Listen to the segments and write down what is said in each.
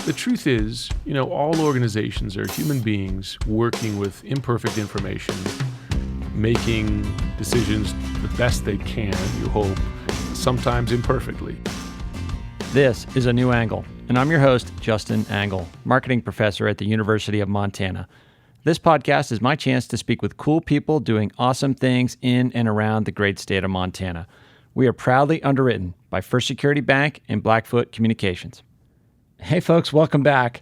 The truth is, all organizations are human beings working with imperfect information, making decisions the best they can, you hope, sometimes imperfectly. This is A New Angle, and I'm your host, Justin Angle, marketing professor at the University of Montana. This podcast is my chance to speak with cool people doing awesome things in and around the great state of Montana. We are proudly underwritten by First Security Bank and Blackfoot Communications. Hey folks, welcome back.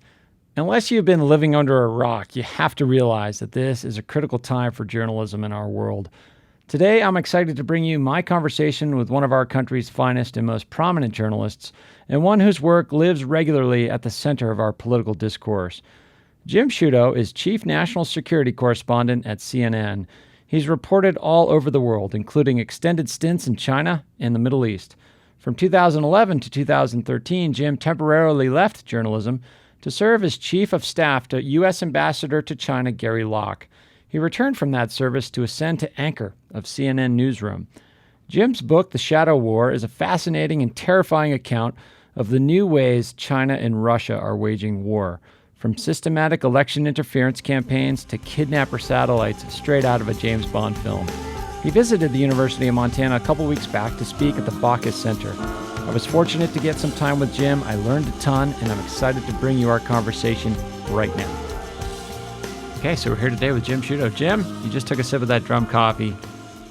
Unless you've been living under a rock, you have to realize that this is a critical time for journalism in our world. Today, I'm excited to bring you my conversation with one of our country's finest and most prominent journalists, and one whose work lives regularly at the center of our political discourse. Jim Sciutto is Chief National Security Correspondent at CNN. He's reported all over the world, including extended stints in China and the Middle East. From 2011 to 2013, Jim temporarily left journalism to serve as Chief of Staff to U.S. Ambassador to China Gary Locke. He returned from that service to ascend to anchor of CNN Newsroom. Jim's book, The Shadow War, is a fascinating and terrifying account of the new ways China and Russia are waging war, from systematic election interference campaigns to kidnapper satellites straight out of a James Bond film. He visited the University of Montana a couple weeks back to speak at the Bacchus Center. I was fortunate to get some time with Jim. I learned a ton, and I'm excited to bring you our conversation right now. Okay, so we're here today with Jim Sciutto. Jim, you just took a sip of that drum coffee.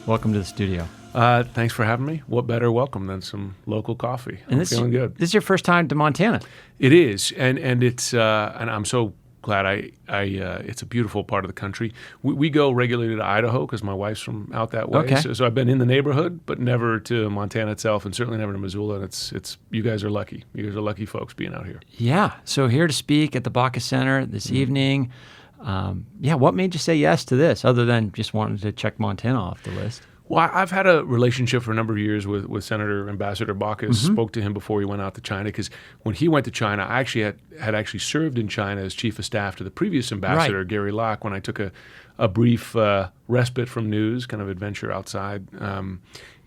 Welcome to the studio. Thanks for having me. What better welcome than some local coffee? I'm feeling good. This is your first time to Montana. It is, and it's and I'm so glad. It's a beautiful part of the country. We go regularly to Idaho because my wife's from out that way. Okay. So I've been in the neighborhood, but never to Montana itself, and certainly never to Missoula. And it's you guys are lucky. You guys are lucky folks being out here. Yeah. So here to speak at the Bacchus Center this evening. What made you say yes to this, other than just wanting to check Montana off the list? Well, I've had a relationship for a number of years with Senator Ambassador Bacchus. Mm-hmm. Spoke to him before he went out to China, because when he went to China, I actually had served in China as chief of staff to the previous ambassador, right, Gary Locke, when I took a brief respite from news, kind of adventure outside,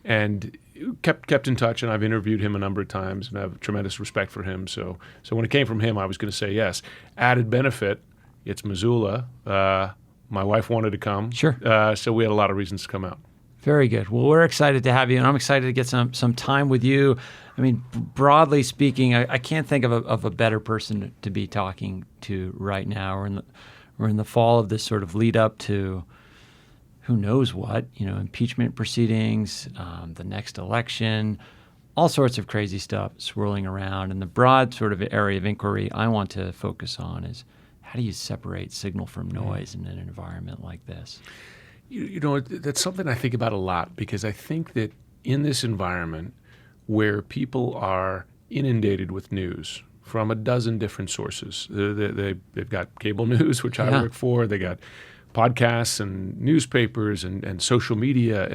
and kept in touch. And I've interviewed him a number of times, and I have tremendous respect for him. So when it came from him, I was going to say yes. Added benefit, it's Missoula. My wife wanted to come. Sure. So we had a lot of reasons to come out. Very good. Well, we're excited to have you, and I'm excited to get some time with you. I mean, broadly speaking, I can't think of a better person to be talking to right now. We're in the fall of this sort of lead up to who knows what, impeachment proceedings, the next election, all sorts of crazy stuff swirling around. And the broad sort of area of inquiry I want to focus on is, how do you separate signal from noise in an environment like this? That's something I think about a lot, because I think that in this environment where people are inundated with news from a dozen different sources, they've got cable news, which I work for, they got podcasts and newspapers and social media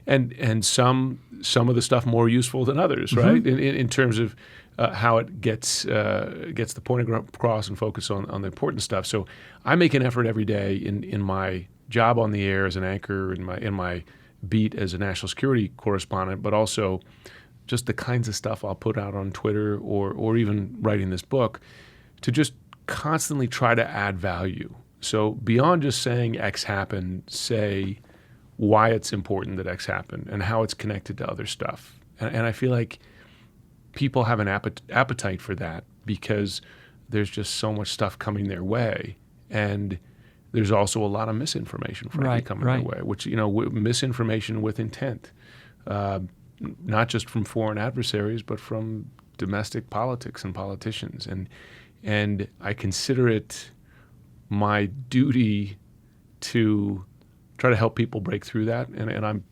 and some of the stuff more useful than others, mm-hmm, right? In terms of how it gets the point across and focus on the important stuff. So I make an effort every day in my job on the air as an anchor, in my beat as a national security correspondent, but also just the kinds of stuff I'll put out on Twitter or even writing this book, to just constantly try to add value. So beyond just saying X happened, say why it's important that X happened and how it's connected to other stuff. And I feel like people have an appetite for that, because there's just so much stuff coming their way, and there's also a lot of misinformation coming their way, which, misinformation with intent, not just from foreign adversaries, but from domestic politics and politicians. And I consider it my duty to try to help people break through that. And I'm,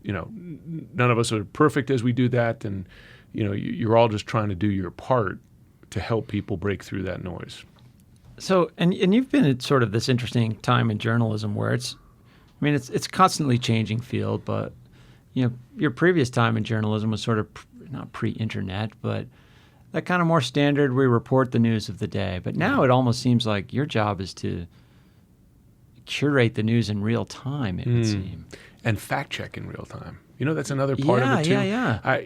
none of us are perfect as we do that. And, you're all just trying to do your part to help people break through that noise. So, and you've been at sort of this interesting time in journalism where it's constantly changing field, but, your previous time in journalism was sort of not pre-internet, but that kind of more standard, we report the news of the day. But now it almost seems like your job is to curate the news in real time, it would seem. And fact check in real time. That's another part of it too. Yeah.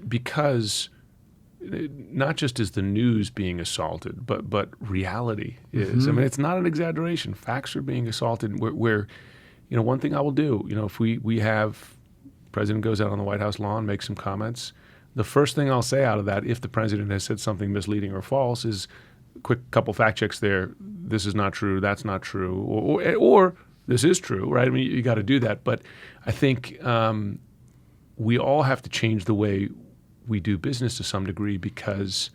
Because not just is the news being assaulted, but reality is. I mean, it's not an exaggeration. Facts are being assaulted. Where one thing I will do, if we have president goes out on the White House lawn, makes some comments, the first thing I'll say out of that, if the president has said something misleading or false, is quick couple fact checks there. This is not true. That's not true. Or this is true, right? I mean, you got to do that. But I think we all have to change the way we do business to some degree, because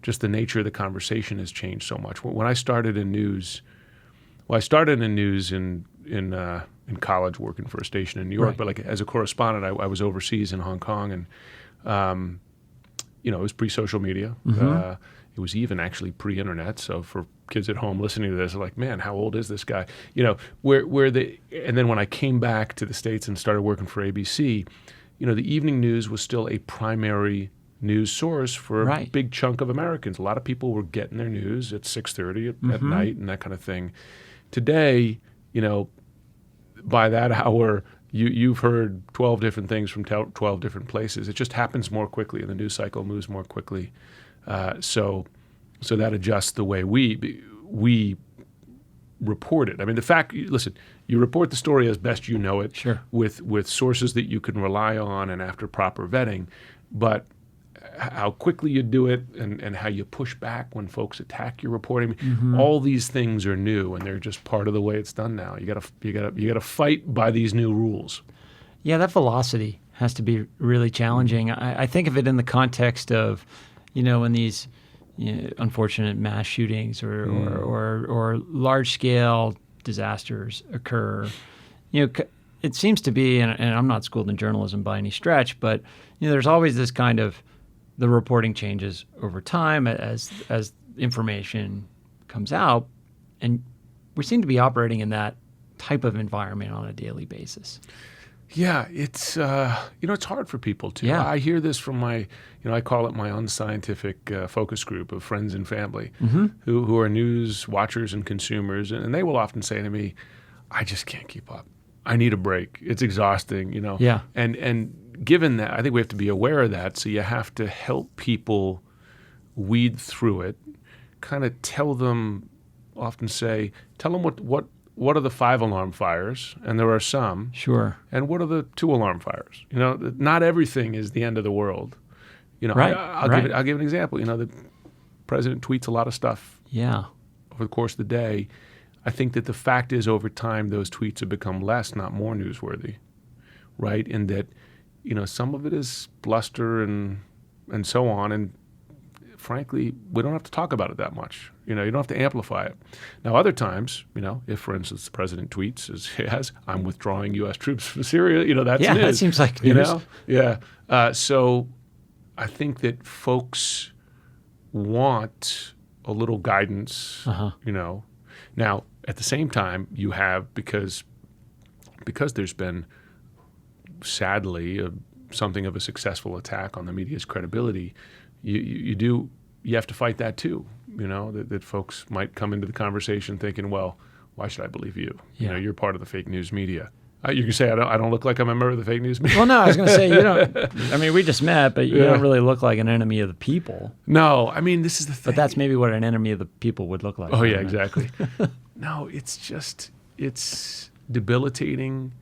just the nature of the conversation has changed so much. When I started in news, in college working for a station in New York, but like as a correspondent, I was overseas in Hong Kong, and it was pre-social media. It was even actually pre-internet. So for kids at home listening to this, they're like, man, how old is this guy? And then when I came back to the States and started working for ABC, the evening news was still a primary news source for a big chunk of Americans. A lot of people were getting their news at 6:30 at night and that kind of thing. Today, by that hour, you've heard 12 different things from 12 different places. It just happens more quickly, and the news cycle moves more quickly. So that adjusts the way we report it. I mean, listen, you report the story as best you know it, with sources that you can rely on and after proper vetting, but how quickly you do it and how you push back when folks attack your reporting, all these things are new, and they're just part of the way it's done now. You gotta fight by these new rules. Yeah, that velocity has to be really challenging. I think of it in the context of, when these unfortunate mass shootings or large-scale disasters occur. It seems to be, and I'm not schooled in journalism by any stretch, but there's always this kind of, the reporting changes over time as information comes out, and we seem to be operating in that type of environment on a daily basis. Yeah, it's it's hard for people too. Yeah. I hear this from my, I call it my unscientific focus group of friends and family who are news watchers and consumers, and they will often say to me, "I just can't keep up. I need a break. It's exhausting." Yeah. And given that, I think we have to be aware of that. So you have to help people weed through it. Kind of tell them what are the 5 alarm fires, and there are some. Sure. And what are the 2 alarm fires? Not everything is the end of the world. I'll give an example. The president tweets a lot of stuff. Yeah. Over the course of the day. I think that the fact is, over time, those tweets have become less, not more newsworthy, right? And that, some of it is bluster and so on. And frankly, we don't have to talk about it that much. You don't have to amplify it. Now, other times, if, for instance, the president tweets as I'm withdrawing U.S. troops from Syria, that's news. That seems like news. Yeah. So I think that folks want a little guidance, Now, at the same time, you have, because there's been, sadly, something of a successful attack on the media's credibility, you have to fight that too. That folks might come into the conversation thinking, well, why should I believe you? Yeah. You're part of the fake news media. You can say I don't look like I'm a member of the fake news media. Well, no, I was going to say, you don't. I mean, we just met, but you don't really look like an enemy of the people. No, I mean, this is the thing. But that's maybe what an enemy of the people would look like. Oh yeah, exactly. No, it's debilitating.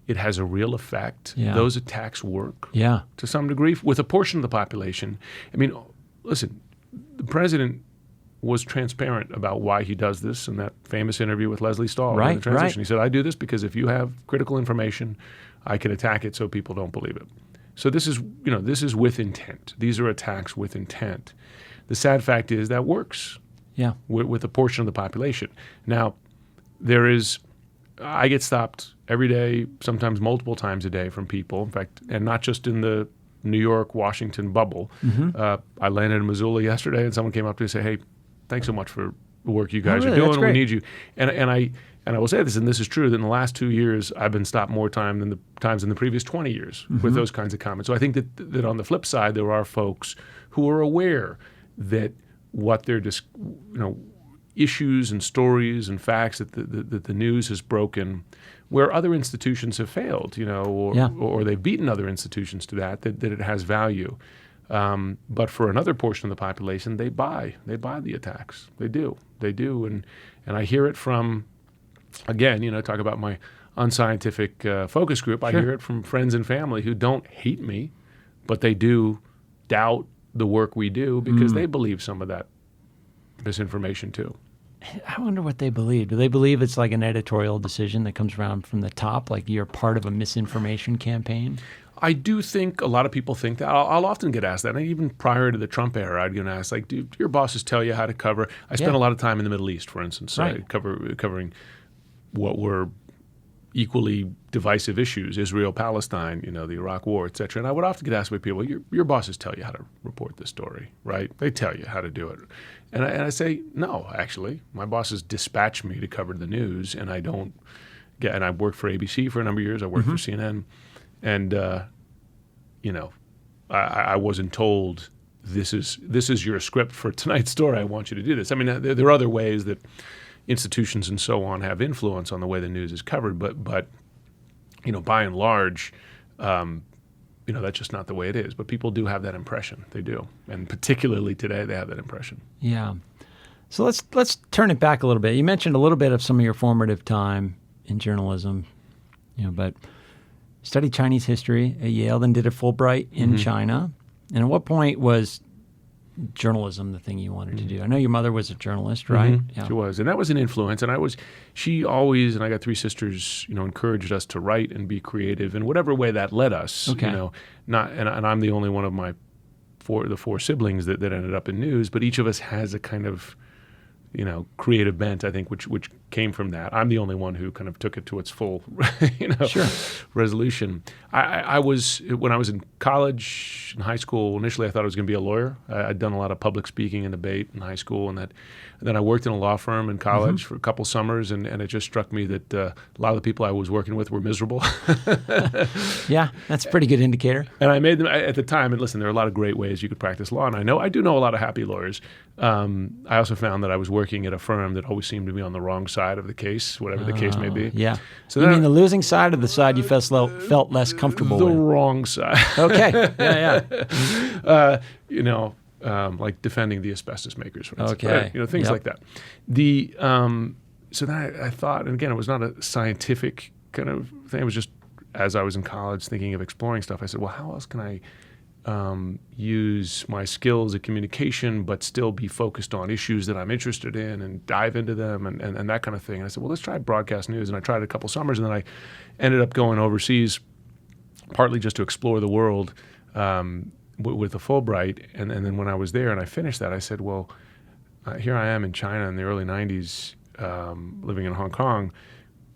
It has a real effect. Yeah. Those attacks work. Yeah. To some degree with a portion of the population. I mean, listen, the president was transparent about why he does this in that famous interview with Leslie Stahl in the transition. Right. He said, I do this because if you have critical information, I can attack it so people don't believe it. So this is with intent. These are attacks with intent. The sad fact is that works. Yeah. With a portion of the population. Now, I get stopped every day, sometimes multiple times a day from people, in fact, and not just in the New York, Washington bubble. I landed in Missoula yesterday, and someone came up to me and said, hey, thanks so much for the work you guys are doing. We need you. And I will say this, and this is true, that in the last 2 years, I've been stopped more times in the previous 20 years with those kinds of comments. So I think that on the flip side, there are folks who are aware that what they're just, issues and stories and facts that the news has broken, where other institutions have failed, or they've beaten other institutions to that it has value. But for another portion of the population, they buy the attacks. They do, and I hear it from, again, talk about my unscientific focus group. I hear it from friends and family who don't hate me, but they do doubt the work we do because they believe some of that misinformation too. I wonder what they believe. Do they believe it's like an editorial decision that comes around from the top, like you're part of a misinformation campaign? I do think a lot of people think that. I'll often get asked that. And even prior to the Trump era, I'd get asked, like, do your bosses tell you how to cover? I spent a lot of time in the Middle East, for instance, covering what were equally divisive issues, Israel, Palestine, the Iraq War, et cetera. And I would often get asked by people, your bosses tell you how to report this story, right? They tell you how to do it. And I say, no, actually. My bosses dispatch me to cover the news, and I don't get, and I worked for ABC for a number of years. I worked for CNN. And, I wasn't told this is your script for tonight's story. I want you to do this. I mean, there are other ways that institutions and so on have influence on the way the news is covered, but by and large, that's just not the way it is. But people do have that impression. They do, and particularly today, they have that impression. Yeah. So let's turn it back a little bit. You mentioned a little bit of some of your formative time in journalism, but studied Chinese history at Yale, then did a Fulbright in China. And at what point was journalism the thing you wanted to do? I know your mother was a journalist, right? Yeah. She was, and that was an influence. And she always, and I got 3 sisters, encouraged us to write and be creative in whatever way that led us. Okay. And I'm the only one of the 4 siblings that ended up in news, but each of us has a kind of, creative bent, I think, which came from that. I'm the only one who kind of took it to its full, resolution. I was, when I was in college, in high school, initially I thought I was going to be a lawyer. I'd done a lot of public speaking and debate in high school, and then I worked in a law firm in college for a couple summers, and it just struck me that a lot of the people I was working with were miserable. Yeah, that's a pretty good indicator. And I made them at the time, and listen, there are a lot of great ways you could practice law, and I do know a lot of happy lawyers. I also found that I was working at a firm that always seemed to be on the wrong side of the case, whatever the case may be. Yeah. So you mean the losing side or the side you felt less comfortable with? The wrong side. Okay. Yeah. Like defending the asbestos makers, for instance. Okay. Right? Things like that. So then I thought, and again, it was not a scientific kind of thing. It was just as I was in college thinking of exploring stuff, I said, well, how else can I use my skills at communication but still be focused on issues that I'm interested in and dive into them and that kind of thing. And I said, well, let's try broadcast news. And I tried it a couple summers, and then I ended up going overseas, partly just to explore the world with a Fulbright. And then when I was there and I finished that, I said, well, here I am in China in the early 90s, living in Hong Kong.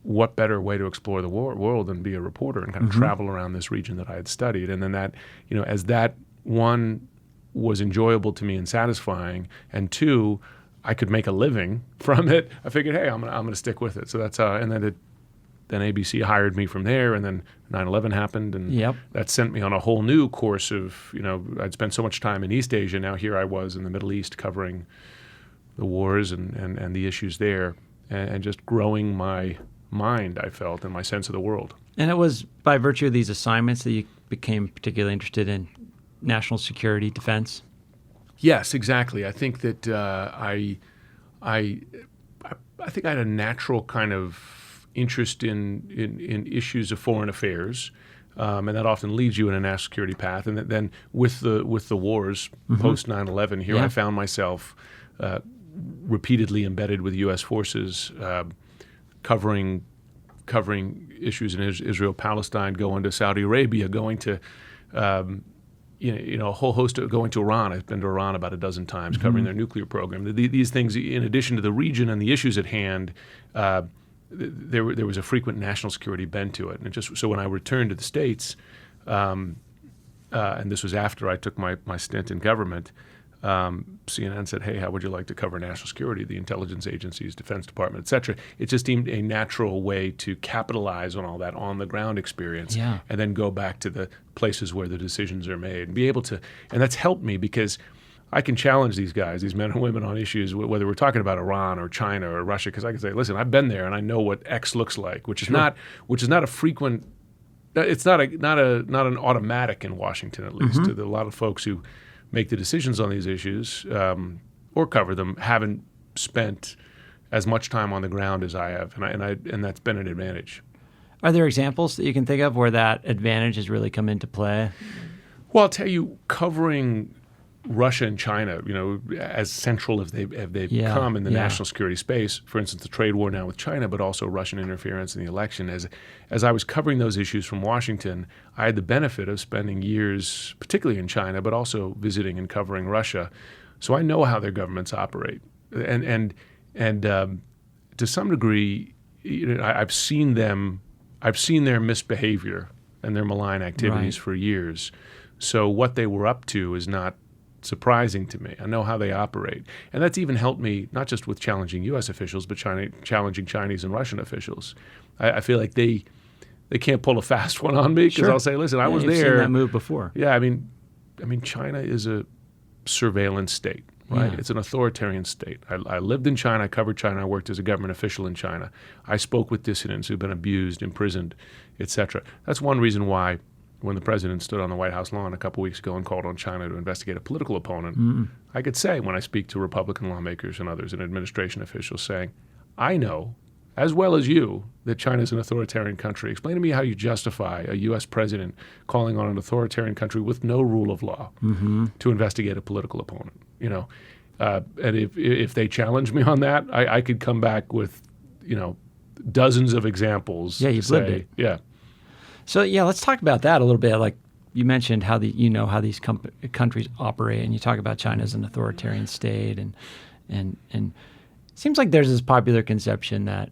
What better way to explore the world than be a reporter and kind of travel around this region that I had studied? And then that, as that, one, was enjoyable to me and satisfying, and 2, I could make a living from it, I figured, hey, I'm gonna stick with it. So that's and then ABC hired me from there, and then 9/11 happened, and that sent me on a whole new course of, I'd spent so much time in East Asia. Now here I was in the Middle East covering the wars and the issues there, and just growing my mind, I felt, and my sense of the world. And it was by virtue of these assignments that you became particularly interested in national security, defense? Yes, exactly. I think that I think I had a natural kind of interest in issues of foreign affairs, and that often leads you in a national security path. And then with the wars post 9/11, here I found myself repeatedly embedded with U.S. forces, covering issues in Israel, Palestine, going to Saudi Arabia, going to a whole host of going to Iran. I've been to Iran about a dozen times, covering their nuclear program. These things, in addition to the region and the issues at hand, there was a frequent national security bent to it. And so when I returned to the States, and this was after I took my stint in government, CNN said, hey, how would you like to cover national security, the intelligence agencies, Defense Department, et cetera? It just seemed a natural way to capitalize on all that on-the-ground experience and then go back to the places where the decisions are made and be able to – and that's helped me because I can challenge these guys, these men and women on issues, whether we're talking about Iran or China or Russia, because I can say, listen, I've been there and I know what X looks like, which is not a frequent it's not an automatic in Washington, at least. There are a lot of folks who make the decisions on these issues or cover them haven't spent as much time on the ground as I have, and that's been an advantage. Are there examples that you can think of where that advantage has really come into play? Well, I'll tell you, covering Russia and China, as central as they've become in the national security space, for instance, the trade war now with China, but also Russian interference in the election. As I was covering those issues from Washington, I had the benefit of spending years, particularly in China, but also visiting and covering Russia. So I know how their governments operate. And to some degree, I've seen their misbehavior and their malign activities for years. So what they were up to is not surprising to me. I know how they operate. And that's even helped me, not just with challenging U.S. officials, but challenging Chinese and Russian officials. I feel like they can't pull a fast one on me because I'll say, listen, I was there. You've seen that move before. Yeah, I mean, China is a surveillance state, right? Yeah. It's an authoritarian state. I lived in China. I covered China. I worked as a government official in China. I spoke with dissidents who've been abused, imprisoned, etc. That's one reason why when the president stood on the White House lawn a couple weeks ago and called on China to investigate a political opponent, I could say when I speak to Republican lawmakers and others and administration officials saying, I know, as well as you, that China is an authoritarian country. Explain to me how you justify a U.S. president calling on an authoritarian country with no rule of law to investigate a political opponent. And if they challenge me on that, I could come back with, dozens of examples. Yeah, you've lived it. Yeah. So let's talk about that a little bit. Like you mentioned how these countries operate, and you talk about China as an authoritarian state, and it seems like there's this popular conception that,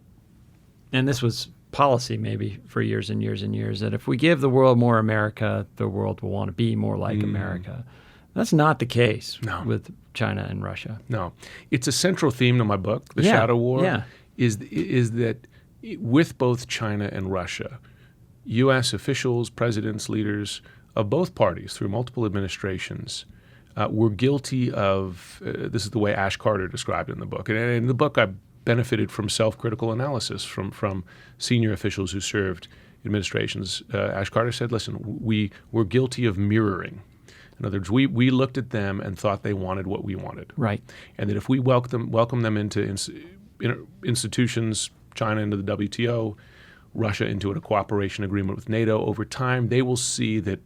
and this was policy maybe for years and years and years, that if we give the world more America, the world will want to be more like America. That's not the case with China and Russia. No, it's a central theme to my book, The Shadow War, is that with both China and Russia, U.S. officials, presidents, leaders of both parties through multiple administrations were guilty of, this is the way Ash Carter described it in the book. And in the book, I benefited from self-critical analysis from senior officials who served administrations. Ash Carter said, listen, we were guilty of mirroring. In other words, we looked at them and thought they wanted what we wanted. Right. And that if we welcome them into institutions, China into the WTO, Russia into a cooperation agreement with NATO, over time they will see that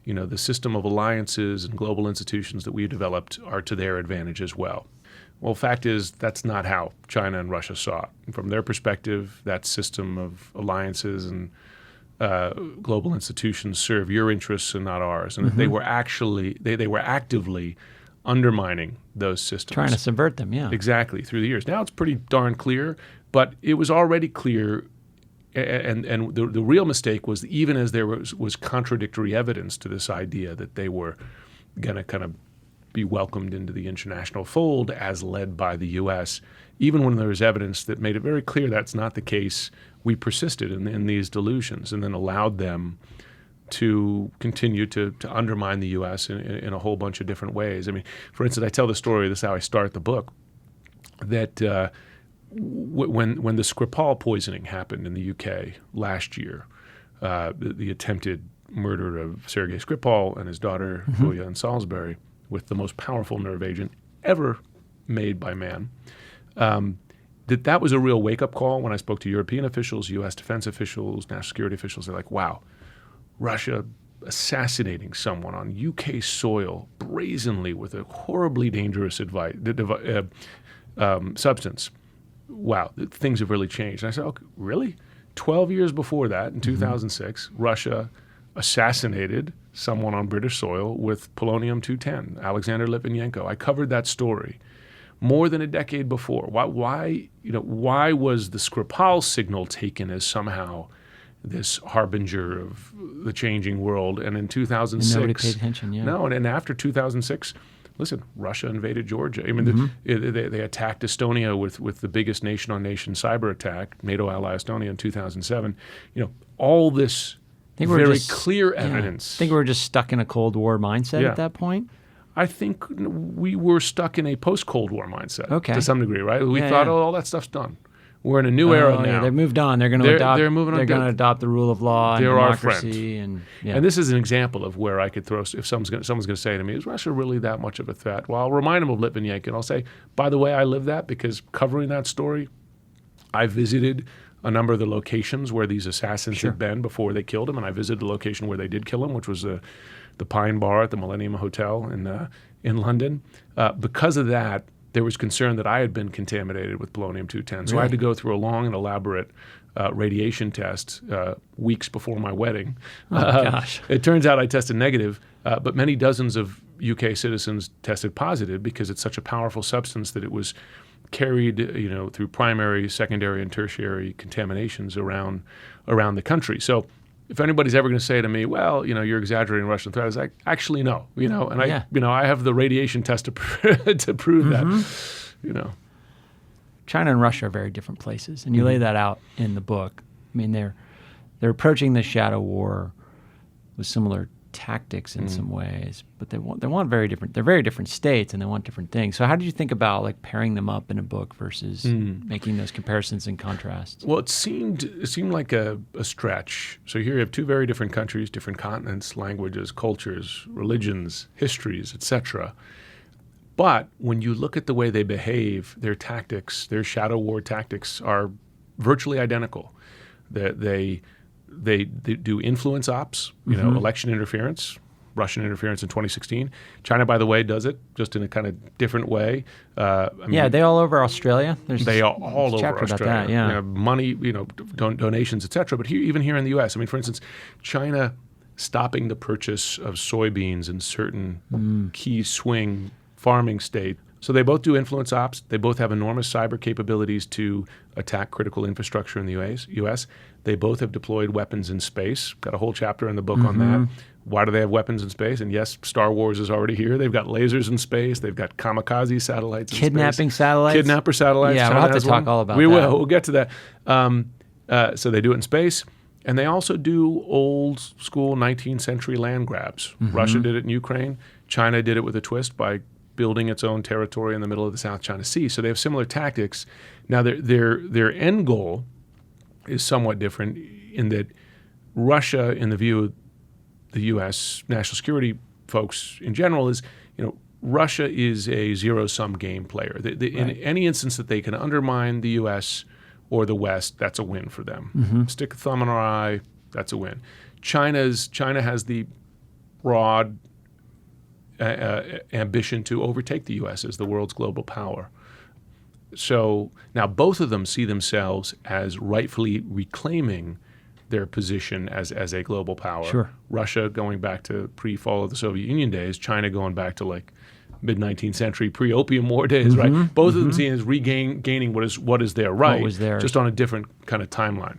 the system of alliances and global institutions that we've developed are to their advantage as well. Well, fact is that's not how China and Russia saw it. From their perspective, that system of alliances and global institutions serve your interests and not ours. And they were actually they were actively undermining those systems, trying to subvert them. Yeah, exactly, through the years. Now it's pretty darn clear, but it was already clear. And the real mistake was even as there was contradictory evidence to this idea that they were going to kind of be welcomed into the international fold as led by the U.S., even when there was evidence that made it very clear that's not the case, we persisted in these delusions and then allowed them to continue to undermine the U.S. in a whole bunch of different ways. I mean, for instance, I tell the story, this is how I start the book, that when the Skripal poisoning happened in the UK last year, the attempted murder of Sergei Skripal and his daughter, Julia, in Salisbury, with the most powerful nerve agent ever made by man, that was a real wake-up call. When I spoke to European officials, U.S. defense officials, national security officials, they're like, wow, Russia assassinating someone on UK soil brazenly with a horribly dangerous substance. Wow, things have really changed. And I said, okay, really? 12 years before that, in 2006, Russia assassinated someone on British soil with polonium-210, Alexander Litvinenko. I covered that story more than a decade before. Why was the Skripal signal taken as somehow this harbinger of the changing world? And in 2006, and nobody paid attention. Yeah. No, and after 2006. Listen, Russia invaded Georgia. I mean, they attacked Estonia with the biggest nation-on-nation cyber attack, NATO ally Estonia in 2007. All this very clear evidence. I think we were just stuck in a Cold War mindset at that point. I think we were stuck in a post-Cold War mindset to some degree, right? We thought, all that stuff's done. We're in a new era now. Yeah, they've moved on. They're going to adopt. They're moving on. They're going to adopt the rule of law and they're our democracy. friend. And And this is an example of where I could throw. If someone's going to say to me, "Is Russia really that much of a threat?" Well, I'll remind them of Litvinenko, and I'll say, "By the way, I live that because covering that story, I visited a number of the locations where these assassins had been before they killed him, and I visited the location where they did kill him, which was the Pine Bar at the Millennium Hotel in London. Because of that, there was concern that I had been contaminated with polonium-210. So I had to go through a long and elaborate radiation test weeks before my wedding. Gosh. It turns out I tested negative, but many dozens of UK citizens tested positive because it's such a powerful substance that it was carried, through primary, secondary, and tertiary contaminations around the country. So if anybody's ever going to say to me, "Well, you're exaggerating Russian threat," I was like, actually, no. I have the radiation test to prove that. China and Russia are very different places, and you lay that out in the book. I mean, they're approaching the shadow war with similar tactics in some ways, but they want very different. They're very different states, and they want different things. So, how did you think about like pairing them up in a book versus making those comparisons and contrasts? Well, it seemed like a stretch. So here you have two very different countries, different continents, languages, cultures, religions, histories, etc. But when you look at the way they behave, their tactics, their shadow war tactics are virtually identical. They do influence ops, election interference, Russian interference in 2016. China, by the way, does it just in a kind of different way. They all over Australia. They are all over chapter Australia. about that, yeah. Money, donations, etc. But even here in the U.S., for instance, China stopping the purchase of soybeans in certain key swing farming states. So they both do influence ops. They both have enormous cyber capabilities to attack critical infrastructure in the U.S. They both have deployed weapons in space. Got a whole chapter in the book on that. Why do they have weapons in space? And yes, Star Wars is already here. They've got lasers in space. They've got kamikaze satellites in space. Kidnapping satellites? Kidnapper satellites. Yeah, China we'll have to talk one. all about we that. We will. We'll get to that. So they do it in space. And they also do old school 19th century land grabs. Russia did it in Ukraine. China did it with a twist by building its own territory in the middle of the South China Sea. So they have similar tactics. Now, their end goal is somewhat different in that Russia, in the view of the U.S. national security folks in general, is, Russia is a zero-sum game player. In any instance that they can undermine the U.S. or the West, that's a win for them. Stick a thumb in our eye, that's a win. China has the broad ambition to overtake the U.S. as the world's global power. So now both of them see themselves as rightfully reclaiming their position as a global power. Sure. Russia going back to pre-fall of the Soviet Union days, China going back to like mid-19th century pre-Opium War days, right? Both of them seen as gaining what is their right, what was theirs. just on a different kind of timeline.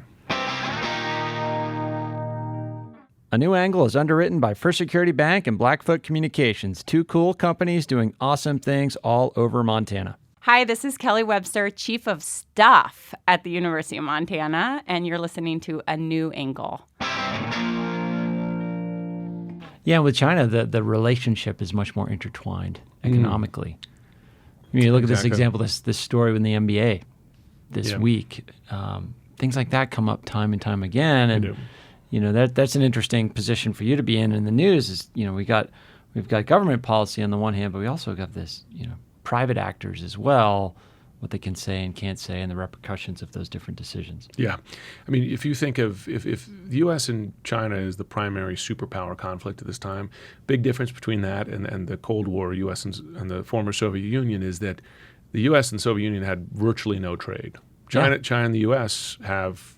A New Angle is underwritten by First Security Bank and Blackfoot Communications, two cool companies doing awesome things all over Montana. Hi, this is Kelly Webster, Chief of Staff at the University of Montana, and you're listening to A New Angle. Yeah, with China, the relationship is much more intertwined economically. You look at this example, this story with the NBA this week. Things like that come up time and time again, and that's an interesting position for you to be in the news. Is we've got government policy on the one hand, but we also got this private actors as well, what they can say and can't say, and the repercussions of those different decisions. Yeah. If you think of if the U.S. and China is the primary superpower conflict at this time, big difference between that and the Cold War, U.S. and the former Soviet Union, is that the U.S. and the Soviet Union had virtually no trade. China and the U.S. have,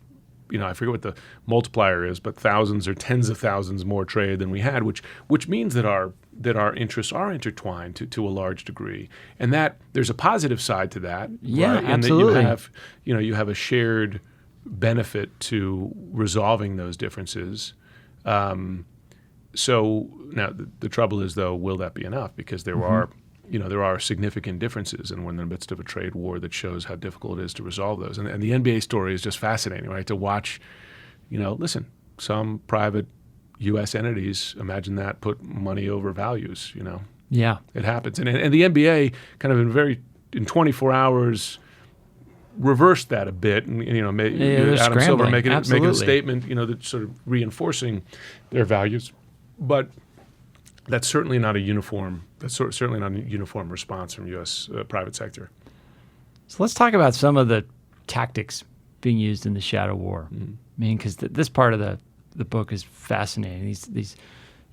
I forget what the multiplier is, but thousands or tens of thousands more trade than we had, which means that our interests are intertwined to a large degree, and that there's a positive side to that. Yeah, right? absolutely. And that you have a shared benefit to resolving those differences. So now the trouble is, though, will that be enough? Because there are significant differences, and we're in the midst of a trade war that shows how difficult it is to resolve those. And the NBA story is just fascinating, right? To watch, listen, some private U.S. entities, imagine that, put money over values, Yeah. It happens. And the NBA kind of in 24 hours reversed that a bit, and they're Adam Silver scrambling. making a Absolutely. statement, that's sort of reinforcing their values, but that's certainly not a uniform. That's certainly not a uniform response from U.S. Private sector. So let's talk about some of the tactics being used in the shadow war. I mean, because this part of the book is fascinating. These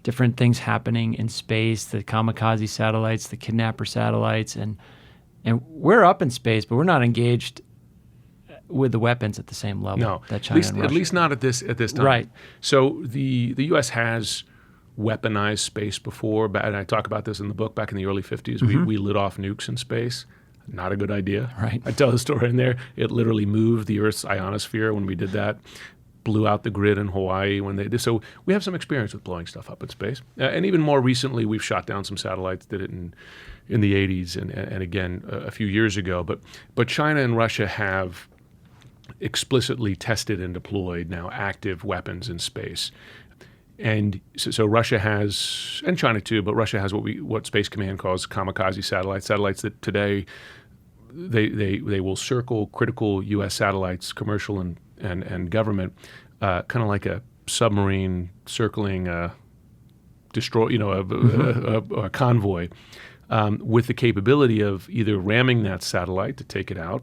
different things happening in space, the kamikaze satellites, the kidnapper satellites, and we're up in space, but we're not engaged with the weapons at the same level that China and Russia. At least not at this time. Right. So the U.S. has weaponized space before, and I talk about this in the book. Back in the early 50s, we lit off nukes in space. Not a good idea. Right. I tell the story in there. It literally moved the Earth's ionosphere when we did that. Blew out the grid in Hawaii when they did. So we have some experience with blowing stuff up in space. And even more recently, we've shot down some satellites, did it in the 80s and again a few years ago. But China and Russia have explicitly tested and deployed now active weapons in space. And so Russia has, and China too, but Russia has what Space Command calls kamikaze satellites that today they will circle critical U.S. satellites, commercial and government, kind of like a submarine circling a convoy, with the capability of either ramming that satellite to take it out,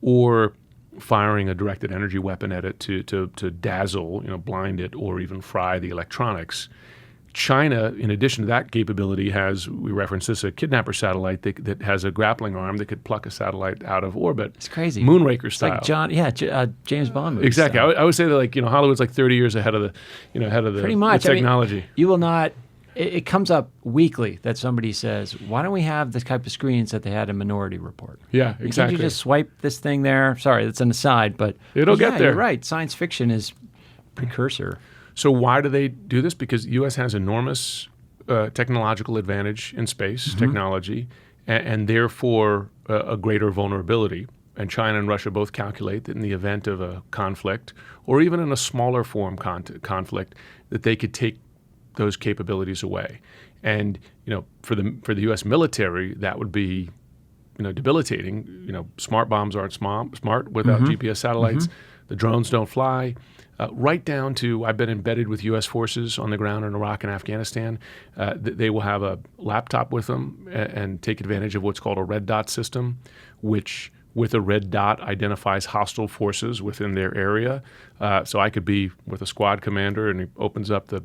or firing a directed energy weapon at it to dazzle, blind it, or even fry the electronics. China, in addition to that capability, has, we referenced this, a kidnapper satellite that has a grappling arm that could pluck a satellite out of orbit. It's crazy. Moonraker style. Like James Bond movie Exactly. style. I would say that Hollywood's like 30 years ahead of the Pretty much. the technology. You will not. It comes up weekly that somebody says, "Why don't we have this type of screens that they had in Minority Report?" Yeah, Can't exactly. you just swipe this thing there? Sorry, that's an aside, but It'll get there. You're right. Science fiction is precursor. So why do they do this? Because the U.S. has enormous technological advantage in space technology, and therefore a greater vulnerability. And China and Russia both calculate that in the event of a conflict, or even in a smaller form conflict, that they could take those capabilities away. And for the U.S. military, that would be debilitating. Smart bombs aren't smart without GPS satellites. The drones don't fly. Right down to, I've been embedded with U.S. forces on the ground in Iraq and Afghanistan. They will have a laptop with them and take advantage of what's called a red dot system, which with a red dot identifies hostile forces within their area. So I could be with a squad commander, and he opens up the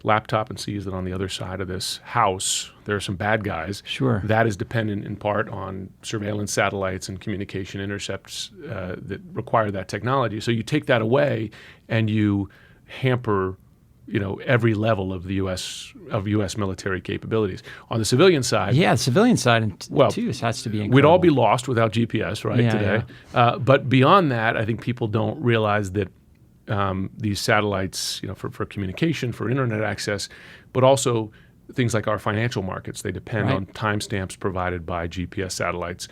laptop and sees that on the other side of this house there are some bad guys. Sure. That is dependent in part on surveillance satellites and communication intercepts that require that technology. So you take that away and you hamper every level of the U.S. military capabilities. On the civilian side, the civilian side too has to be incredible. We'd all be lost without GPS, right? Today. Yeah. But beyond that, I think people don't realize that these satellites, for communication, for internet access, but also things like our financial markets, they depend on timestamps provided by GPS satellites,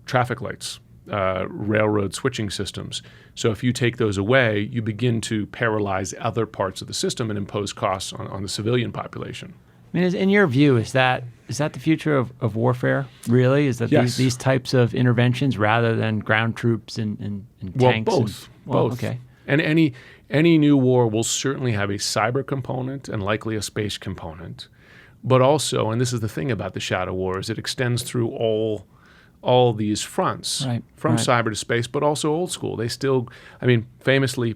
traffic lights, railroad switching systems. So if you take those away, you begin to paralyze other parts of the system and impose costs on the civilian population. I mean, in your view, is that the future of warfare, really? Is that Yes. these types of interventions rather than ground troops and tanks? Both. Okay. And any new war will certainly have a cyber component and likely a space component. But also, and this is the thing about the shadow war, is it extends through all these fronts, from cyber to space, but also old school. They still, famously,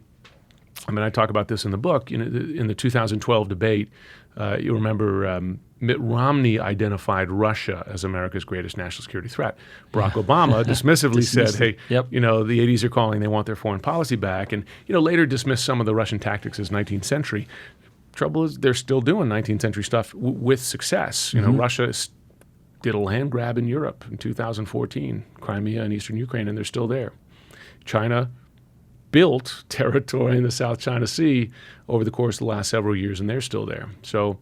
I talk about this in the book, in the 2012 debate, you remember Mitt Romney identified Russia as America's greatest national security threat. Barack Obama dismissively said, hey, the 80s are calling, they want their foreign policy back, and later dismissed some of the Russian tactics as 19th century. Trouble is, they're still doing 19th century stuff with success. Russia did a land grab in Europe in 2014, Crimea and eastern Ukraine, and they're still there. China built territory in the South China Sea over the course of the last several years, and they're still there. So,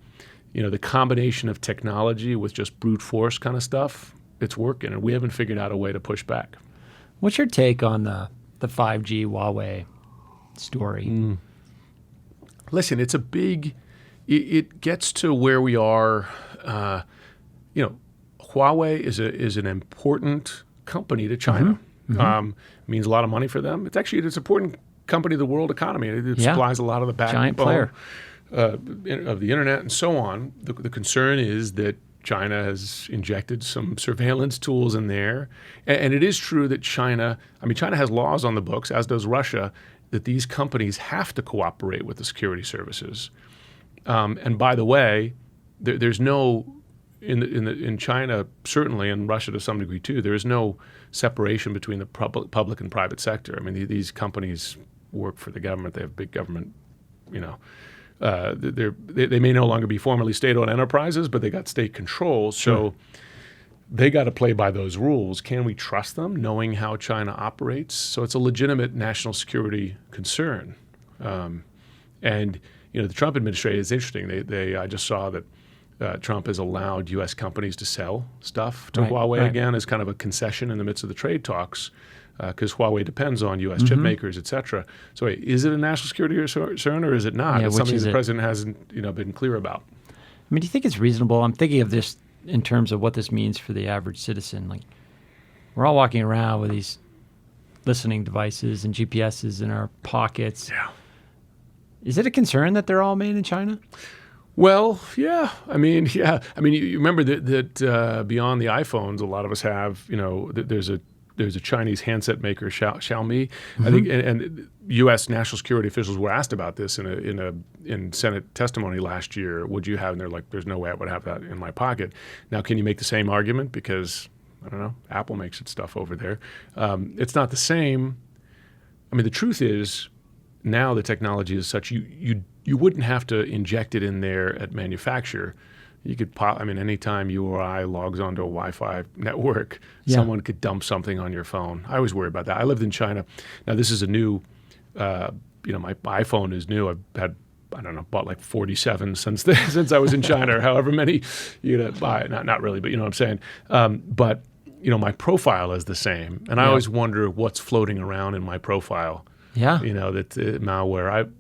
the combination of technology with just brute force kind of stuff, it's working, and we haven't figured out a way to push back. What's your take on the 5G Huawei story? Listen, it's a big. It gets to where we are. Huawei is an important company to China. means a lot of money for them. It's actually an important company to the world economy. It supplies a lot of the Giant backbone player. Of the internet and so on. The concern is that China has injected some surveillance tools in there. And it is true that China has laws on the books, as does Russia, that these companies have to cooperate with the security services. And by the way, there's no, in China, certainly, and Russia to some degree too, there is no separation between the public and private sector. I mean, these companies work for the government. They have big government, they may no longer be formally state-owned enterprises, but they got state control. So they got to play by those rules. Can we trust them, knowing how China operates? So it's a legitimate national security concern. And the Trump administration is interesting. I just saw that Trump has allowed U.S. companies to sell stuff to Huawei again as kind of a concession in the midst of the trade talks, because Huawei depends on U.S. chip makers, et cetera. So is it a national security concern or is it not? It's something the president hasn't been clear about. I mean, do you think it's reasonable? I'm thinking of this in terms of what this means for the average citizen. Like, we're all walking around with these listening devices and GPSs in our pockets. Yeah. Is it a concern that they're all made in China? Well, yeah. I mean, you remember that beyond the iPhones, a lot of us have, there's a Chinese handset maker, Xiaomi. I think, and U.S. national security officials were asked about this in Senate testimony last year. Would you have? And they're like, "There's no way I would have that in my pocket." Now, can you make the same argument? Because I don't know, Apple makes its stuff over there. It's not the same. I mean, the truth is, now the technology is such you wouldn't have to inject it in there at manufacture. You could anytime you or I logs onto a Wi-Fi network, someone could dump something on your phone. I always worry about that. I lived in China. Now this is a new, my iPhone is new. I've had, bought like 47 since I was in China, or however many buy. Not really, but you know what I'm saying. But my profile is the same, and I always wonder what's floating around in my profile. Yeah. That malware.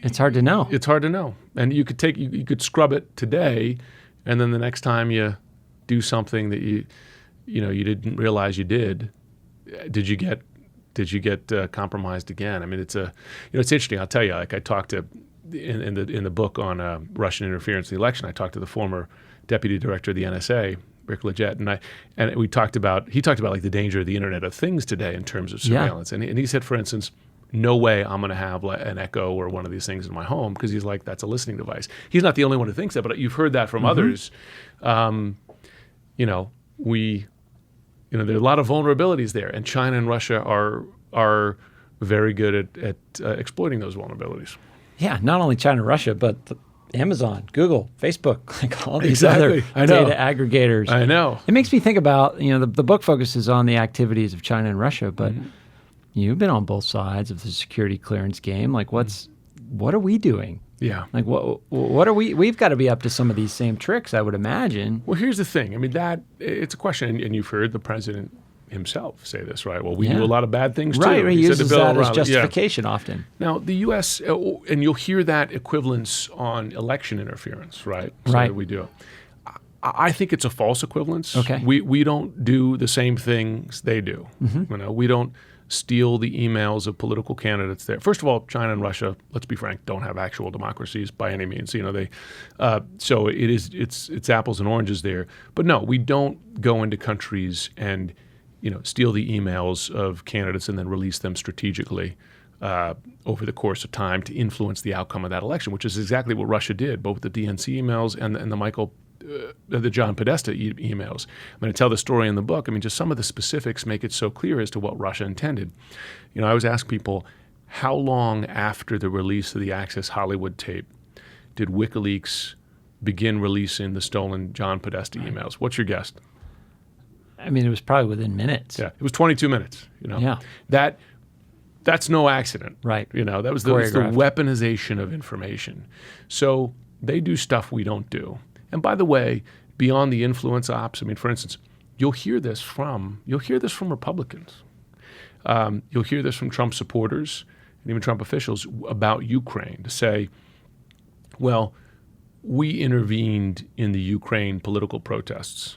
It's hard to know. It's hard to know, and you could scrub it today. And then the next time you do something that you didn't realize you did you get compromised again? I mean, it's interesting. I'll tell you. Like I talked to in the book on Russian interference in the election. I talked to the former deputy director of the NSA, Rick Leggett, and he talked about like the danger of the Internet of Things today in terms of surveillance. And he said, for instance, no way I'm going to have an Echo or one of these things in my home, because he's like, that's a listening device. He's not the only one who thinks that, but you've heard that from others. There are a lot of vulnerabilities there, and China and Russia are very good at exploiting those vulnerabilities. Yeah, not only China and Russia, but Amazon, Google, Facebook, like all these other data aggregators. I know. It makes me think about, the book focuses on the activities of China and Russia, but you've been on both sides of the security clearance game. Like, what are we doing? Yeah. Like, what are we? We've got to be up to some of these same tricks, I would imagine. Well, here's the thing. I mean, it's a question, and you've heard the president himself say this, right? Well, we do a lot of bad things too. Right, he uses that as justification often. Now, the U.S., and you'll hear that equivalence on election interference, right? So we do. I think it's a false equivalence. Okay. We don't do the same things they do. We don't steal the emails of political candidates there. First of all, China and Russia, let's be frank, don't have actual democracies by any means. So it's apples and oranges there. But no, we don't go into countries and steal the emails of candidates and then release them strategically over the course of time to influence the outcome of that election, which is exactly what Russia did, both the DNC emails and the John Podesta emails. I'm going to tell the story in the book. I mean, just some of the specifics make it so clear as to what Russia intended. I always ask people, how long after the release of the Access Hollywood tape did WikiLeaks begin releasing the stolen John Podesta emails? What's your guess? I mean, it was probably within minutes. Yeah, it was 22 minutes. Yeah. That's no accident. Right. That was the weaponization of information. So they do stuff we don't do. And by the way, beyond the influence ops, I mean, for instance, you'll hear this from Republicans. You'll hear this from Trump supporters and even Trump officials about Ukraine, to say, well, we intervened in the Ukraine political protests.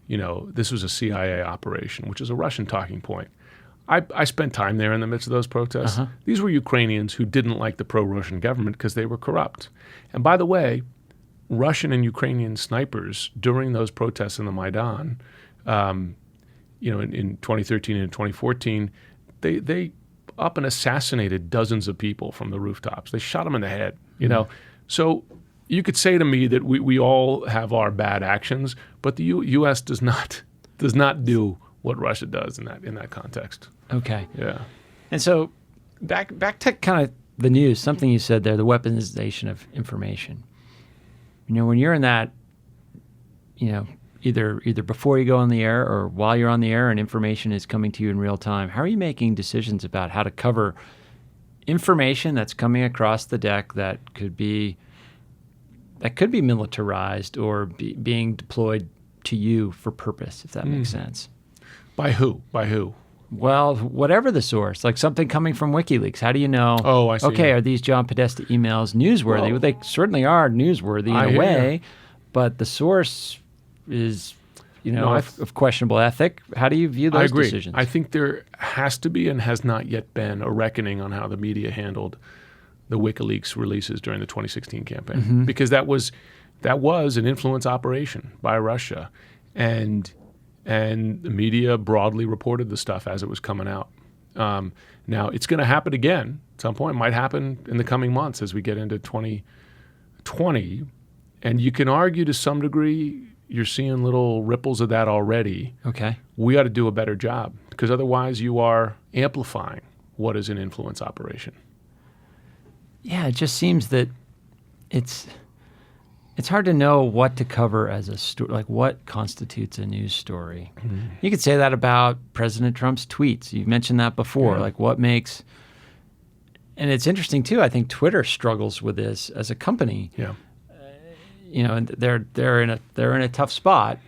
This was a CIA operation, which is a Russian talking point. I spent time there in the midst of those protests. These were Ukrainians who didn't like the pro-Russian government because they were corrupt. And by the way, Russian and Ukrainian snipers during those protests in the Maidan, in 2013 and 2014, they up and assassinated dozens of people from the rooftops. They shot them in the head, So you could say to me that we all have our bad actions, but the U.S. does not do what Russia does in that context. Okay. Yeah. And so back to kind of the news, something you said there, the weaponization of information. When you're in that, either before you go on the air or while you're on the air and information is coming to you in real time, how are you making decisions about how to cover information that's coming across the deck that could be militarized or being deployed to you for purpose, if that makes sense? By who? Well, whatever the source, like something coming from WikiLeaks. How do you know? Oh, I see. Okay, are these John Podesta emails newsworthy? Well, they certainly are newsworthy in a way, but the source is, of questionable ethic. How do you view those decisions? I think there has to be and has not yet been a reckoning on how the media handled the WikiLeaks releases during the 2016 campaign, because that was an influence operation by Russia, and the media broadly reported the stuff as it was coming out. Now, it's going to happen again at some point. It might happen in the coming months as we get into 2020. And you can argue to some degree you're seeing little ripples of that already. Okay. We ought to do a better job, because otherwise you are amplifying what is an influence operation. Yeah, it just seems that it's hard to know what to cover as a story, like what constitutes a news story. You could say that about President Trump's tweets. You've mentioned that before. Like what makes, and it's interesting too. I think Twitter struggles with this as a company. Yeah. And they're in a tough spot,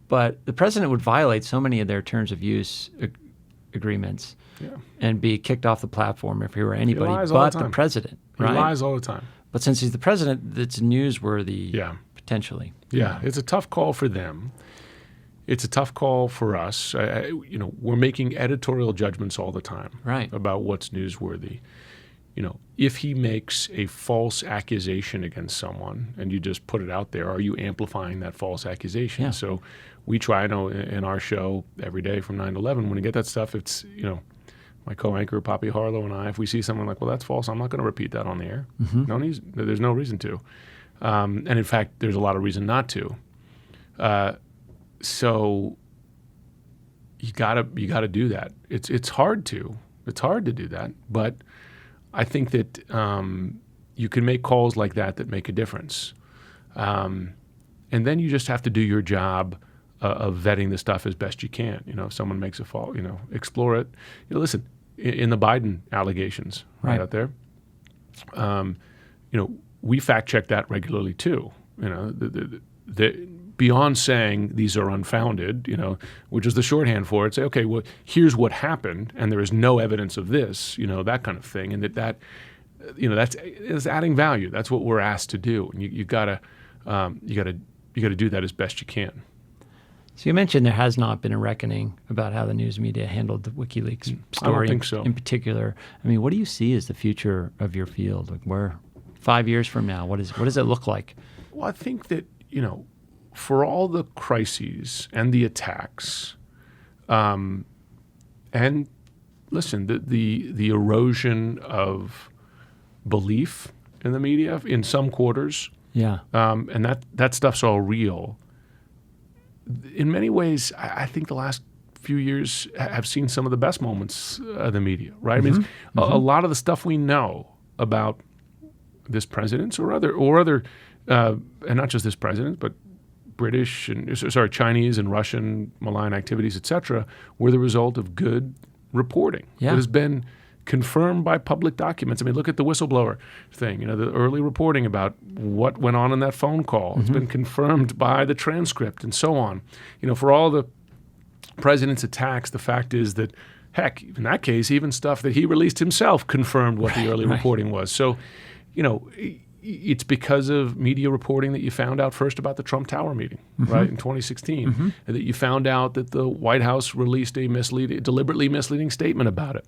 but the president would violate so many of their terms of use agreements and be kicked off the platform if he were anybody but the president. Right? He lies all the time. But since he's the president, that's newsworthy, potentially. Yeah, it's a tough call for them. It's a tough call for us. We're making editorial judgments all the time about what's newsworthy. If he makes a false accusation against someone and you just put it out there, are you amplifying that false accusation? Yeah. So we try, in our show every day from 9 to 11, when we get that stuff, it's, my co-anchor, Poppy Harlow, and I, if we see someone like, well, that's false, I'm not going to repeat that on the air. There's no reason to. And in fact, there's a lot of reason not to. So you gotta do that. It's hard to do that, but I think that you can make calls like that make a difference. And then you just have to do your job of vetting the stuff as best you can. If someone makes a fault, explore it. Listen, in the Biden allegations out there, we fact check that regularly too. Beyond saying these are unfounded, which is the shorthand for it, say, okay, well, here's what happened, and there is no evidence of this, that kind of thing, and that is adding value. That's what we're asked to do, and you gotta do that as best you can. So you mentioned there has not been a reckoning about how the news media handled the WikiLeaks story. I don't think so. In particular. I mean, what do you see as the future of your field? Like where 5 years from now, what does it look like? Well, I think that, for all the crises and the attacks, and listen, the erosion of belief in the media in some quarters, and that stuff's all real. In many ways, I think the last few years have seen some of the best moments of the media, right? I mean, a lot of the stuff we know about this president or other, and not just this president, but Chinese and Russian malign activities, et cetera, were the result of good reporting that has been confirmed by public documents. I mean, look at the whistleblower thing, the early reporting about what went on in that phone call. It's been confirmed by the transcript and so on. For all the president's attacks, the fact is that, heck, in that case, even stuff that he released himself confirmed what the early reporting was. So, it's because of media reporting that you found out first about the Trump Tower meeting, right, in 2016, and that you found out that the White House released a deliberately misleading statement about it.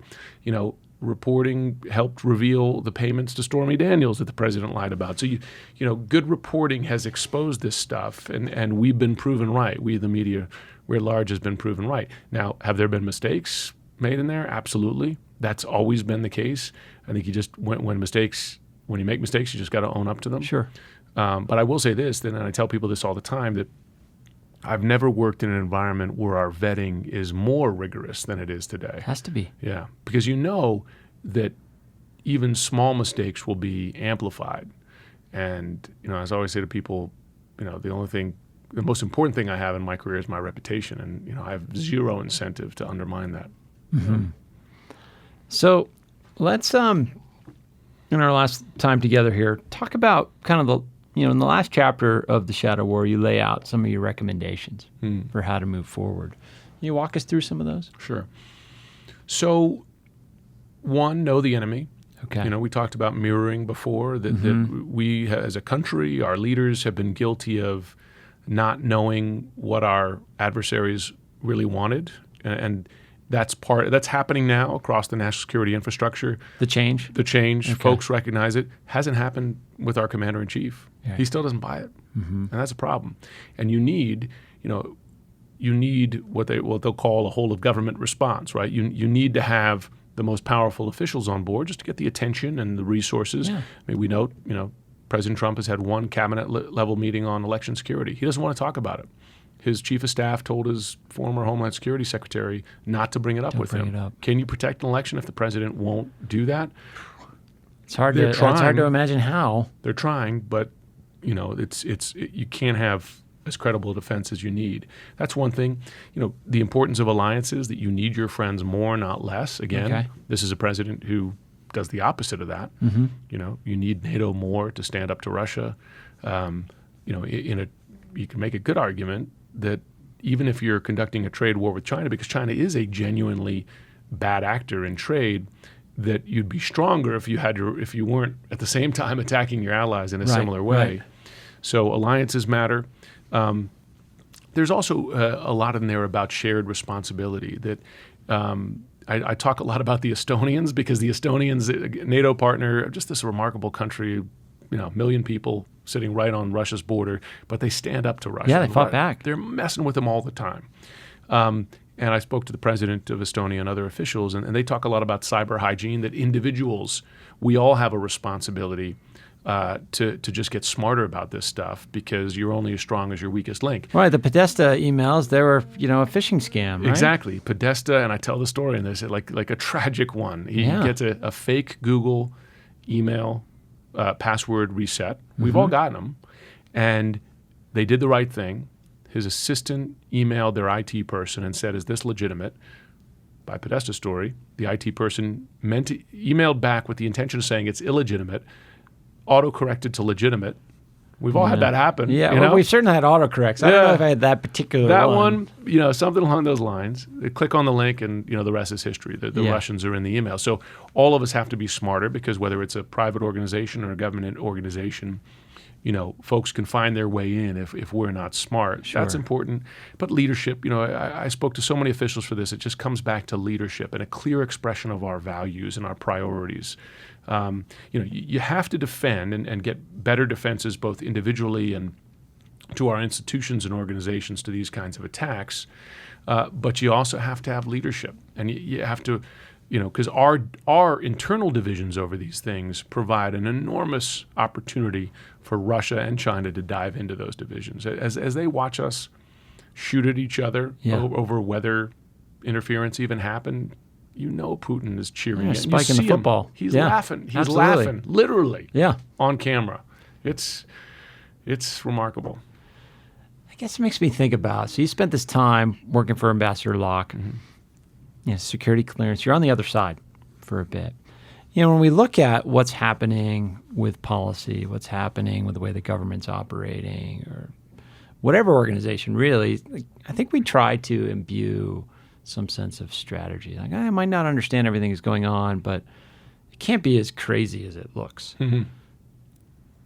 Reporting helped reveal the payments to Stormy Daniels that the president lied about. So, good reporting has exposed this stuff, and we've been proven right. We, the media, writ large, has been proven right. Now, have there been mistakes made in there? Absolutely. That's always been the case. I think you just, when you make mistakes, you just got to own up to them. Sure. But I will say this, and I tell people this all the time, that I've never worked in an environment where our vetting is more rigorous than it is today. It has to be. Yeah, because you know that even small mistakes will be amplified. And, as I always say to people, the most important thing I have in my career is my reputation. And, I have zero incentive to undermine that. Mm-hmm. So let's, in our last time together here, talk about kind of the, in the last chapter of The Shadow War, you lay out some of your recommendations for how to move forward. Can you walk us through some of those? Sure. So, one, know the enemy. Okay. We talked about mirroring before, that we, as a country, our leaders have been guilty of not knowing what our adversaries really wanted. And that's happening now across the national security infrastructure. The change? Okay. Folks recognize it. Hasn't happened with our commander-in-chief. Yeah. He still doesn't buy it. And that's a problem. And you need what they'll call a whole of government response, right? You need to have the most powerful officials on board just to get the attention and the resources. Yeah. I mean, we note, President Trump has had one cabinet level meeting on election security. He doesn't want to talk about it. His chief of staff told his former Homeland Security secretary not to bring it up with him. Can you protect an election if the president won't do that? It's hard to imagine how. They're trying, but you can't have as credible a defense as you need. That's one thing. The importance of alliances, that you need your friends more, not less. Again, This is a president who does the opposite of that. You need NATO more to stand up to Russia. You can make a good argument that even if you're conducting a trade war with China, because China is a genuinely bad actor in trade, that you'd be stronger if you weren't at the same time attacking your allies in a similar way. Right. So alliances matter. There's also a lot in there about shared responsibility. That I talk a lot about the Estonians, because the Estonians, a NATO partner, are just this remarkable country. Million people sitting right on Russia's border, but they stand up to Russia. Yeah, they fought back. They're messing with them all the time. And I spoke to the president of Estonia and other officials, and they talk a lot about cyber hygiene, that individuals, we all have a responsibility to just get smarter about this stuff, because you're only as strong as your weakest link. Right. The Podesta emails, they were, a phishing scam, right? Exactly. Podesta, and I tell the story, and they say like a tragic one. He gets a fake Google email password reset. We've all gotten them. And they did the right thing. His assistant emailed their IT person and said, "Is this legitimate?" By Podesta's story, the IT person emailed back with the intention of saying it's illegitimate, auto-corrected to legitimate. We've all had that happen. Yeah, well, we've certainly had autocorrects. I don't know if I had that particular one. That one, something along those lines. They click on the link and, the rest is history. The Russians are in the email. So all of us have to be smarter, because whether it's a private organization or a government organization, folks can find their way in if we're not smart. Sure. That's important. But leadership, I spoke to so many officials for this. It just comes back to leadership and a clear expression of our values and our priorities. You have to defend and get better defenses, both individually and to our institutions and organizations, to these kinds of attacks. But you also have to have leadership, and you have to, because our internal divisions over these things provide an enormous opportunity for Russia and China to dive into those divisions. As they watch us shoot at each other over whether interference even happened, Putin is cheering. Yeah, spiking the football. He's laughing. He's laughing, literally, on camera. It's remarkable. I guess it makes me think about, so you spent this time working for Ambassador Locke, security clearance. You're on the other side for a bit. When we look at what's happening with policy, what's happening with the way the government's operating, or whatever organization, really, I think we try to imbue some sense of strategy. Like, I might not understand everything that's going on, but it can't be as crazy as it looks.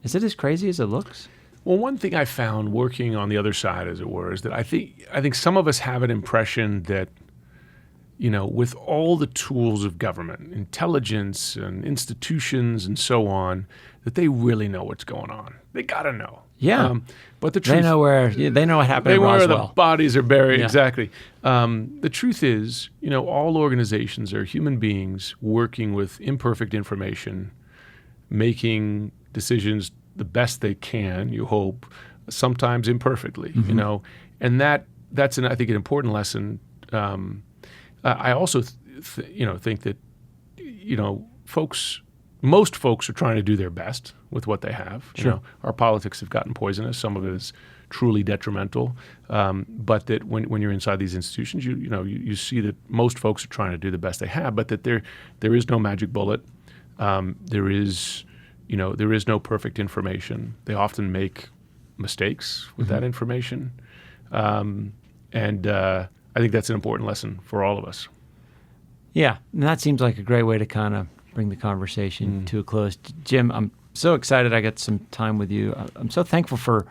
Is it as crazy as it looks? Well, one thing I found working on the other side, as it were, is that I think some of us have an impression that, with all the tools of government, intelligence and institutions and so on, that they really know what's going on. They got to know. Yeah. But the truth, They know what happened they in know where Roswell. the bodies are buried. Yeah. Exactly. The truth is, all organizations are human beings working with imperfect information, making decisions the best they can, you hope, sometimes imperfectly, and that's I think an important lesson. I also think that most folks are trying to do their best with what they have. Sure. Our politics have gotten poisonous. Some of it is truly detrimental. But that when you're inside these institutions, you see that most folks are trying to do the best they have, but that there is no magic bullet. There is no perfect information. They often make mistakes with that information. And I think that's an important lesson for all of us. Yeah, and that seems like a great way to kind of bring the conversation to a close. Jim, I'm so excited I got some time with you. I'm so thankful for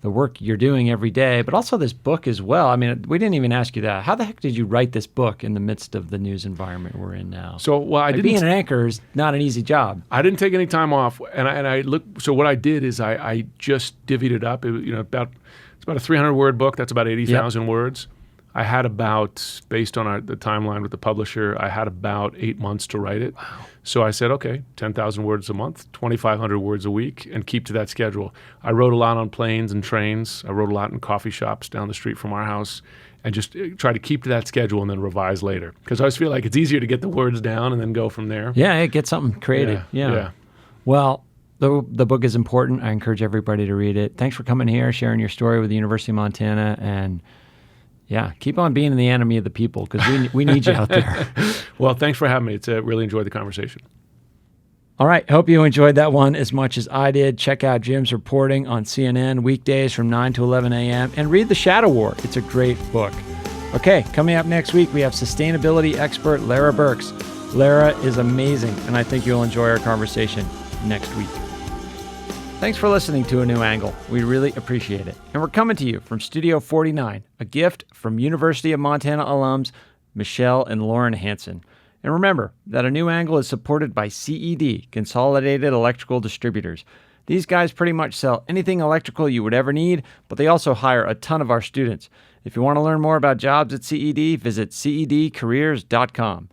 the work you're doing every day, but also this book as well. I mean, we didn't even ask you that. How the heck did you write this book in the midst of the news environment we're in now? So, being an anchor is not an easy job. I didn't take any time off, and I looked. So what I did is I just divvied it up. It's about a 300-word book. That's about 80,000 words. I had based on the timeline with the publisher, I had about 8 months to write it. Wow. So I said, okay, 10,000 words a month, 2,500 words a week, and keep to that schedule. I wrote a lot on planes and trains. I wrote a lot in coffee shops down the street from our house, and just try to keep to that schedule and then revise later. Because I always feel like it's easier to get the words down and then go from there. Yeah, get something created. Yeah. Well, the book is important. I encourage everybody to read it. Thanks for coming here, sharing your story with the University of Montana, and yeah, keep on being the enemy of the people, because we need you out there. Well, thanks for having me. It's really enjoyed the conversation. All right. Hope you enjoyed that one as much as I did. Check out Jim's reporting on CNN weekdays from 9 to 11 a.m. and read The Shadow War. It's a great book. Okay, coming up next week, we have sustainability expert Lara Burks. Lara is amazing, and I think you'll enjoy our conversation next week. Thanks for listening to A New Angle. We really appreciate it. And we're coming to you from Studio 49, a gift from University of Montana alums Michelle and Lauren Hansen. And remember that A New Angle is supported by CED, Consolidated Electrical Distributors. These guys pretty much sell anything electrical you would ever need, but they also hire a ton of our students. If you want to learn more about jobs at CED, visit cedcareers.com.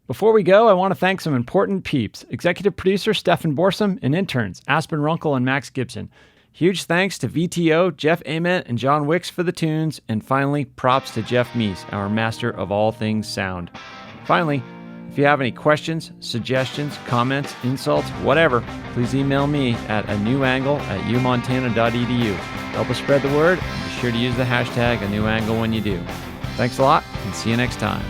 Before we go, I want to thank some important peeps: executive producer Stefan Borsum and interns Aspen Runkle and Max Gibson. Huge thanks to VTO, Jeff Ament, and John Wicks for the tunes. And finally, props to Jeff Meese, our master of all things sound. Finally, if you have any questions, suggestions, comments, insults, whatever, please email me at anewangle@umontana.edu. Help us spread the word, and be sure to use the hashtag #anewangle when you do. Thanks a lot, and see you next time.